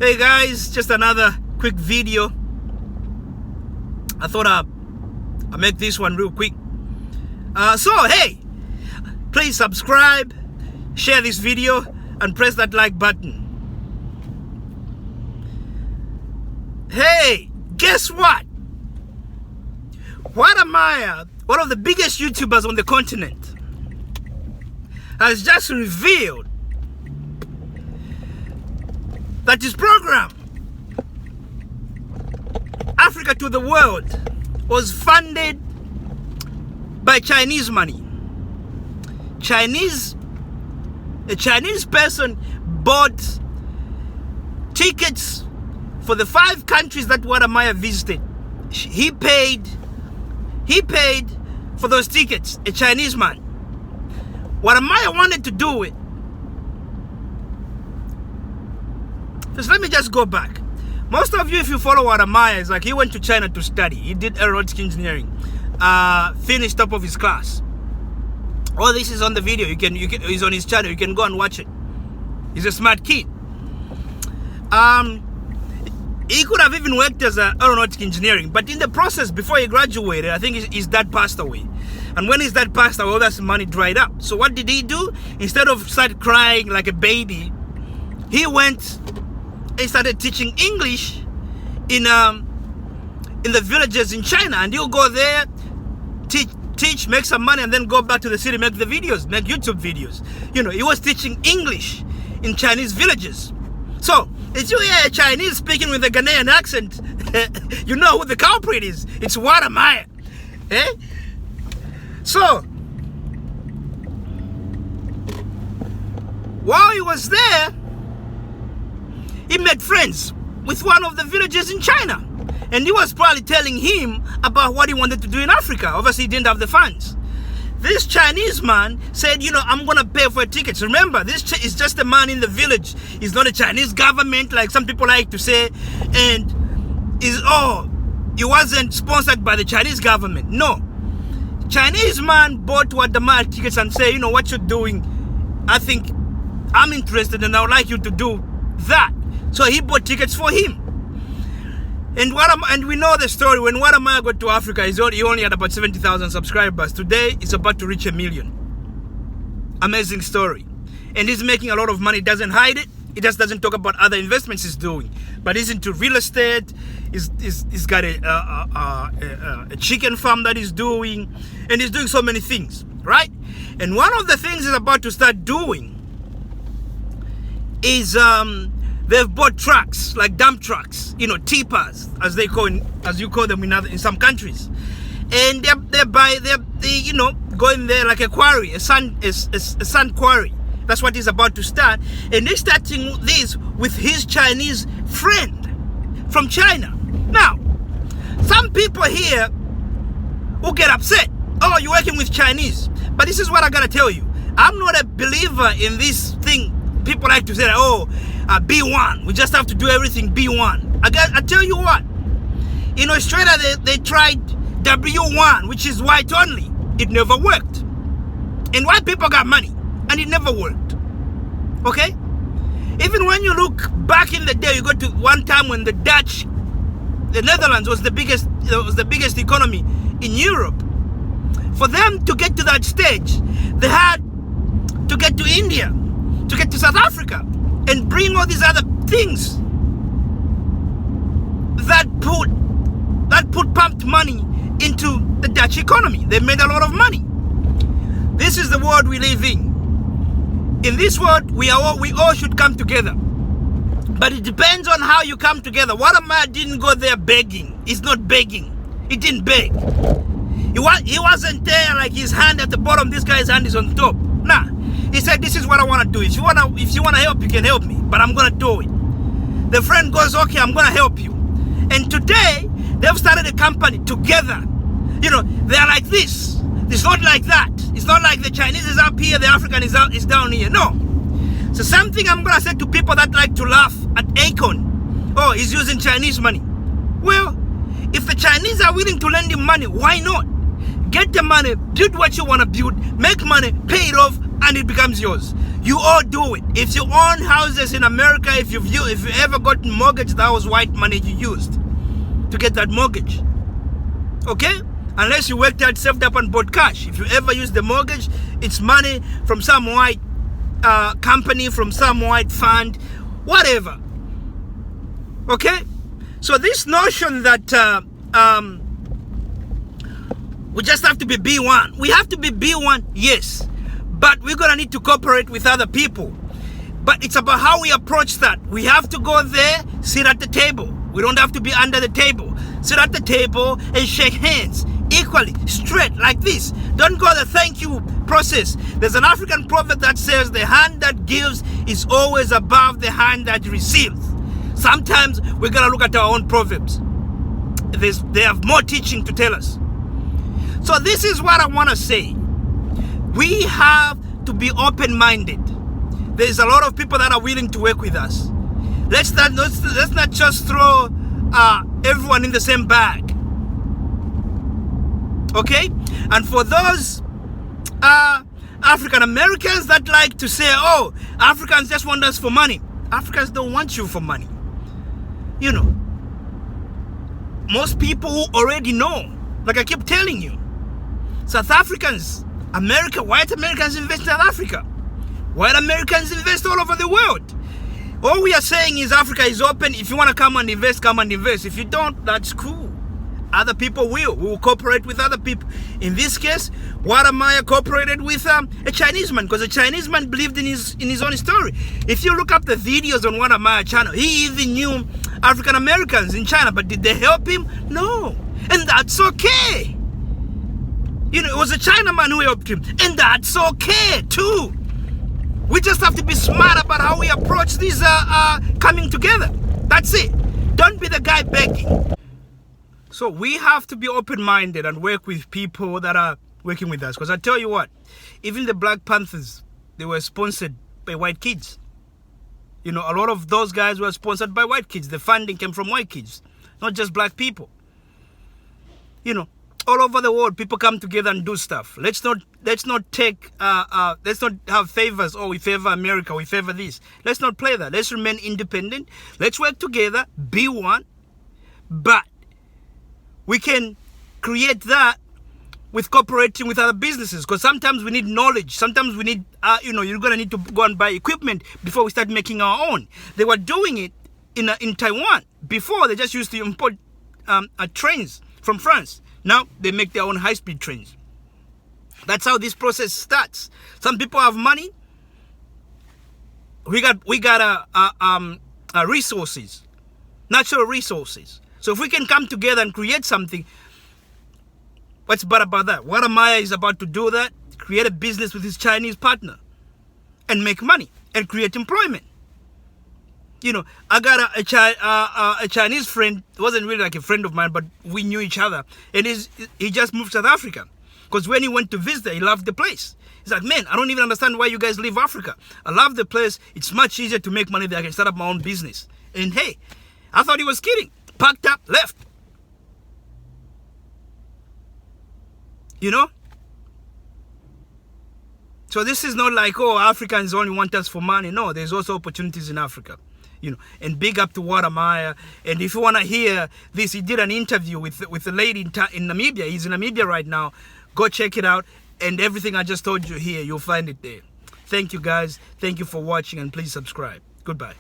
Hey guys, just another quick video. I thought I'll make this one real quick. So hey, please subscribe, share this video, and press that like button. Hey, guess what? Wode, one of the biggest YouTubers on the continent, has just revealed that his program, Africa to the World, was funded by Chinese money. A Chinese person bought tickets for the 5 countries that Wode visited. He paid for those tickets, a Chinese man. Wode wanted to do it. Just let me just go back. Most of you, if you follow Wode, is like he went to China to study. He did aeronautical engineering, finished top of his class. All this is on the video. You can. He's on his channel. You can go and watch it. He's a smart kid. He could have even worked as an aeronautical engineering, but in the process, before he graduated, I think his dad passed away. And when his dad passed away, all that money dried up. So what did he do? Instead of start crying like a baby, he went and started teaching English in the villages in China. And he'll go there, teach, make some money, and then go back to the city, make the videos, make YouTube videos. You know, he was teaching English in Chinese villages. So if you hear a Chinese speaking with a Ghanaian accent, you know who the culprit is. It's Wode. Eh? So while he was there, he made friends with one of the villages in China. And he was probably telling him about what he wanted to do in Africa. Obviously, he didn't have the funds. This Chinese man said, you know, I'm going to pay for tickets. Remember, this is just a man in the village. He's not a Chinese government, like some people like to say. And he wasn't sponsored by the Chinese government. No. Chinese man bought Wode tickets and said, you know, what you're doing, I think I'm interested and I would like you to do that. So he bought tickets for him. And we know the story. When Wode got to Africa, he only had about 70,000 subscribers. Today, he's about to reach 1 million. Amazing story. And he's making a lot of money. Doesn't hide it. He just doesn't talk about other investments he's doing. But he's into real estate. He's got a chicken farm that he's doing. And he's doing so many things, right? And one of the things he's about to start doing is they've bought trucks, like dump trucks, you know, tippers, as you call them in some countries, and they you know, going there like a quarry, a sand quarry. That's what he's about to start, and he's starting this with his Chinese friend from China. Now, some people here will get upset. Oh, you're working with Chinese, but this is what I gotta tell you. I'm not a believer in this thing. People like to say, oh, B1, we just have to do everything B1. I tell you what, in Australia they tried W1, which is white only. It never worked. And white people got money, and it never worked. Okay? Even when you look back in the day, you go to one time when the Netherlands was the biggest economy in Europe. For them to get to that stage, they had to get to India, to get to South Africa, and bring all these other things that pumped money into the Dutch economy. They made a lot of money. This is the world we live in. In this world, we all should come together. But it depends on how you come together. Wode didn't go there begging. He's not begging. He didn't beg. He wasn't there like his hand at the bottom, this guy's hand is on top. Nah. He said, this is what I want to do. If you want to help, you can help me, but I'm going to do it. The friend goes, okay, I'm going to help you. And today, they've started a company together. You know, they're like this. It's not like that. It's not like the Chinese is up here, the African is down here. No. So something I'm going to say to people that like to laugh at Akon. Oh, he's using Chinese money. Well, if the Chinese are willing to lend him money, why not? Get the money, build what you want to build, make money, pay it off, and it becomes yours. You all do it. If you own houses in America, if you ever got mortgage, that was white money you used to get that mortgage. Okay? Unless you worked out, saved up and bought cash. If you ever use the mortgage, it's money from some white company, from some white fund, whatever. Okay? So this notion that we just have to be B1. We have to be B1, yes. But we're going to need to cooperate with other people. But it's about how we approach that. We have to go there, sit at the table. We don't have to be under the table. Sit at the table and shake hands equally, straight, like this. Don't go the thank you process. There's an African proverb that says the hand that gives is always above the hand that receives. Sometimes we're going to look at our own proverbs. They have more teaching to tell us. So this is what I want to say. We have to be open-minded. There's a lot of people that are willing to work with us. Let's not just throw everyone in the same bag. Okay? And for those African Americans that like to say, oh, Africans just want us for money. Africans don't want you for money. You know, most people who already know, like I keep telling you, South Africans, white Americans invest in South Africa. White Americans invest all over the world. All we are saying is Africa is open. If you want to come and invest, come and invest. If you don't, that's cool. Other people will. We will cooperate with other people. In this case, Wode cooperated with a Chinese man, because a Chinese man believed in his own story. If you look up the videos on Wode channel, he even knew African Americans in China, but did they help him? No. And that's okay. You know, it was a Chinaman who helped him, and that's okay too. We just have to be smart about how we approach these coming together. That's it. Don't be the guy begging. So we have to be open-minded and work with people that are working with us. Because I tell you what, even the Black Panthers, they were sponsored by white kids. You know, a lot of those guys were sponsored by white kids. The funding came from white kids, not just black people. You know, all over the world, people come together and do stuff. Let's not have favors. Oh, we favor America, we favor this. Let's not play that. Let's remain independent. Let's work together, be one. But we can create that with cooperating with other businesses, because sometimes we need knowledge. Sometimes we need, you're gonna need to go and buy equipment before we start making our own. They were doing it in Taiwan before. They just used to import trains from France. Now they make their own high-speed trains. That's how this process starts. Some people have money. We got resources, natural resources. So if we can come together and create something, what's bad about that? Wode is about to do that, create a business with his Chinese partner and make money and create employment. You know, I got a Chinese friend. It wasn't really like a friend of mine, but we knew each other. And he just moved to South Africa. Because when he went to visit, he loved the place. He's like, man, I don't even understand why you guys leave Africa. I love the place. It's much easier to make money there. I can start up my own business. And hey, I thought he was kidding. Packed up, left. You know? So this is not like, oh, Africans only want us for money. No, there's also opportunities in Africa. You know, and big up to Wode. And if you want to hear this, he did an interview with a lady in Namibia. He's in Namibia right now. Go check it out. And everything I just told you here, you'll find it there. Thank you, guys. Thank you for watching, and please subscribe. Goodbye.